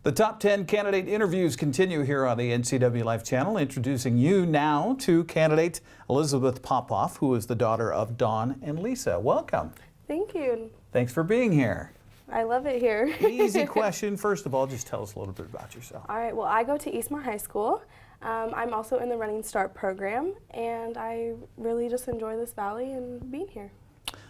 The top 10 candidate interviews continue here on the NCWLIFE channel. Introducing you now to candidate Elizabeth Popoff, who is the daughter of Dawn and Lisa. Welcome. Thank you. Thanks for being here. I love it here. Easy question. First of all, just tell us a little bit about yourself. All right, well, I go to Eastmore High School. I'm also in the Running Start program, and I really just enjoy this valley and being here.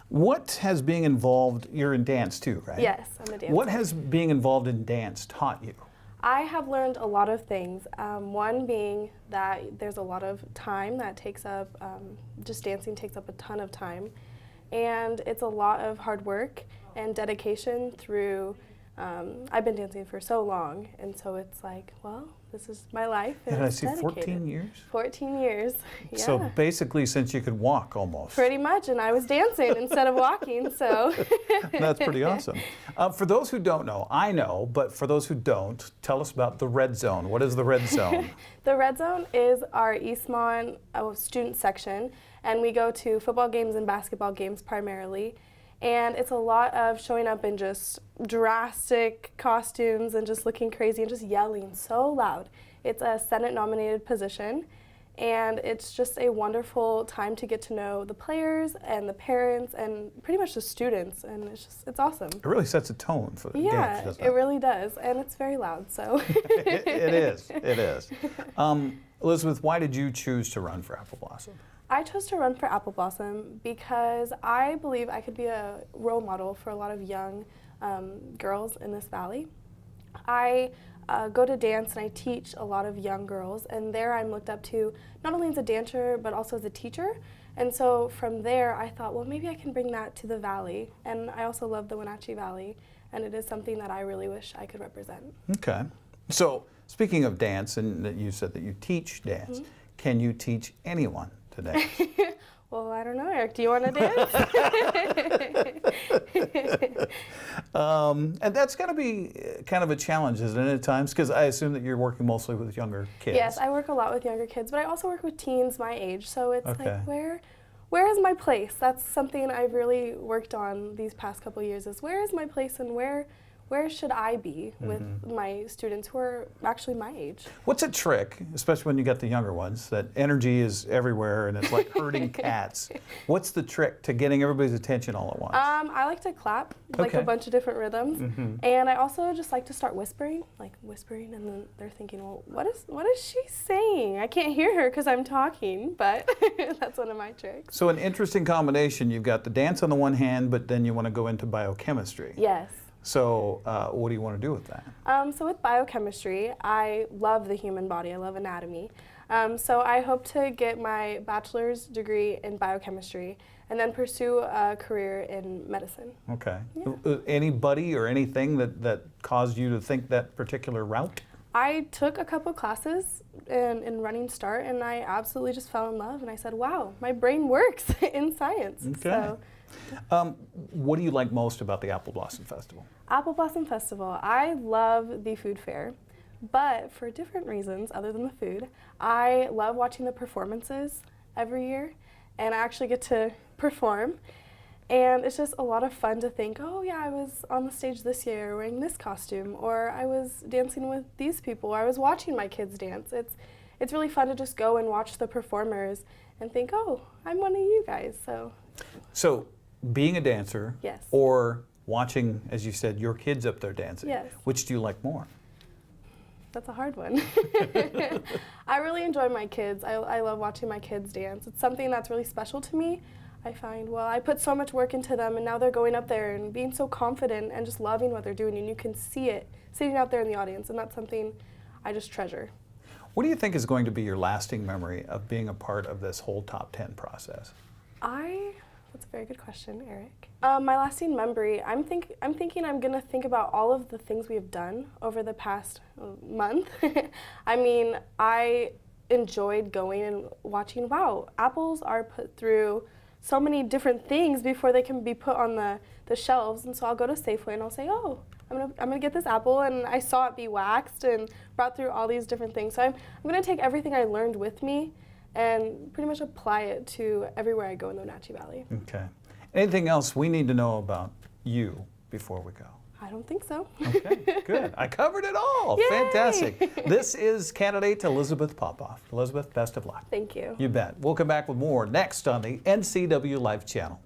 What has being involved, you're in dance too, right? Yes, I'm a dancer. What has being involved in dance taught you? I have learned a lot of things. One being that there's a lot of time that takes up, just dancing takes up a ton of time. And it's a lot of hard work and dedication through, I've been dancing for so long, and so it's like, well, this is my life. And I see 14 years? 14 years, yeah. So basically since you could walk almost. Pretty much, and I was dancing instead of walking, so. That's pretty awesome. For those who don't know, I know, but for those who don't, tell us about the Red Zone. What is the Red Zone? The Red Zone is our Eastmont student section, and we go to football games and basketball games primarily. And it's a lot of showing up in just drastic costumes and just looking crazy and just yelling so loud. It's a Senate-nominated position, and it's just a wonderful time to get to know the players and the parents and pretty much the students, and it's awesome. It really sets a tone for the yeah, games, it really does, and it's very loud, so. It is. Elizabeth, why did you choose to run for Apple Blossom? I chose to run for Apple Blossom because I believe I could be a role model for a lot of young girls in this valley. I go to dance and I teach a lot of young girls, and there I'm looked up to not only as a dancer but also as a teacher. And so from there I thought, well, maybe I can bring that to the valley. And I also love the Wenatchee Valley, and it is something that I really wish I could represent. Okay. So speaking of dance, and that you said that you teach dance, can you teach anyone today? Well, I don't know, Eric. Do you want to dance? And that's going to be kind of a challenge, isn't it, at times? Because I assume that you're working mostly with younger kids. Yes, I work a lot with younger kids, but I also work with teens my age. So it's like, where is my place? That's something I've really worked on these past couple of years, is where is my place and where should I be with my students who are actually my age? What's a trick, especially when you get the younger ones, that energy is everywhere and it's like herding cats? What's the trick to getting everybody's attention all at once? I like to clap, like a bunch of different rhythms. And I also just like to start whispering, and then they're thinking, well, what is she saying? I can't hear her because I'm talking, but that's one of my tricks. So an interesting combination. You've got the dance on the one hand, but then you want to go into biochemistry. Yes. So what do you want to do with that? So with biochemistry, I love the human body. I love anatomy. So I hope to get my bachelor's degree in biochemistry and then pursue a career in medicine. Okay. Yeah. Anybody or anything that caused you to think that particular route? I took a couple classes in Running Start, and I absolutely just fell in love, and I said, wow, my brain works in science. Okay. So, what do you like most about the Apple Blossom Festival? Apple Blossom Festival, I love the food fair, but for different reasons other than the food. I love watching the performances every year, and I actually get to perform. And it's just a lot of fun to think, oh yeah, I was on the stage this year wearing this costume, or I was dancing with these people, or I was watching my kids dance. It's really fun to just go and watch the performers and think, oh, I'm one of you guys. So being a dancer, yes, or watching, as you said, your kids up there dancing, yes, which do you like more? That's a hard one. I really enjoy my kids. I love watching my kids dance. It's something that's really special to me. I find, well, I put so much work into them, and now they're going up there and being so confident and just loving what they're doing, and you can see it sitting out there in the audience, and that's something I just treasure. What do you think is going to be your lasting memory of being a part of this whole top 10 process? That's a very good question, Eric. My lasting memory, I'm thinking I'm gonna think about all of the things we have done over the past month. I mean, I enjoyed going and watching, wow, apples are put through so many different things before they can be put on the shelves, and so I'll go to Safeway and I'll say, oh, I'm gonna get this apple, and I saw it be waxed and brought through all these different things. So I'm gonna take everything I learned with me and pretty much apply it to everywhere I go in the Wenatchee Valley. Okay. Anything else we need to know about you before we go? I don't think so. Okay, good. I covered it all. Yay! Fantastic. This is candidate Elizabeth Popoff. Elizabeth, best of luck. Thank you. You bet. We'll come back with more next on the NCWLIFE channel.